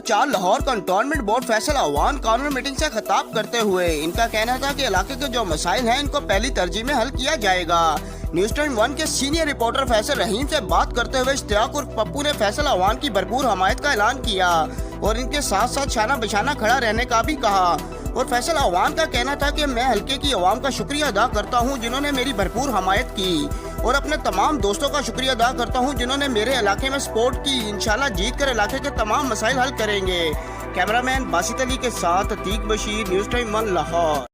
4 Lahore cantonment board Faisal Awan corner meeting से खिताब करते हुए इनका कहना था कि इलाके के जो मसाइल हैं इनको पहली तरजीह में हल किया जाएगा। न्यूज़ टाइम 1 के सीनियर रिपोर्टर फैसल रहीम से बात करते हुए इश्तियाक उर्फ पप्पू ने फैसल अवान की भरपूर हमायत का ऐलान किया और इनके साथ साथ शाना बिशाना खड़ा रहने का भी कहा। और फैसल अवान का कहना था कि मैं हल्के की अवाम का शुक्रिया अदा करता हूं जिन्होंने मेरी भरपूर हमायत की और अपने तमाम दोस्तों का शुक्रिया अदा करता हूं जिन्होंने मेरे इलाके में सपोर्ट की। इंशाल्लाह जीत कर इलाके के तमाम मसाइल हल करेंगे। कैमरामैन बासित अली के साथ अतीक बशीर, न्यूज़ टाइम 1 लाहौर।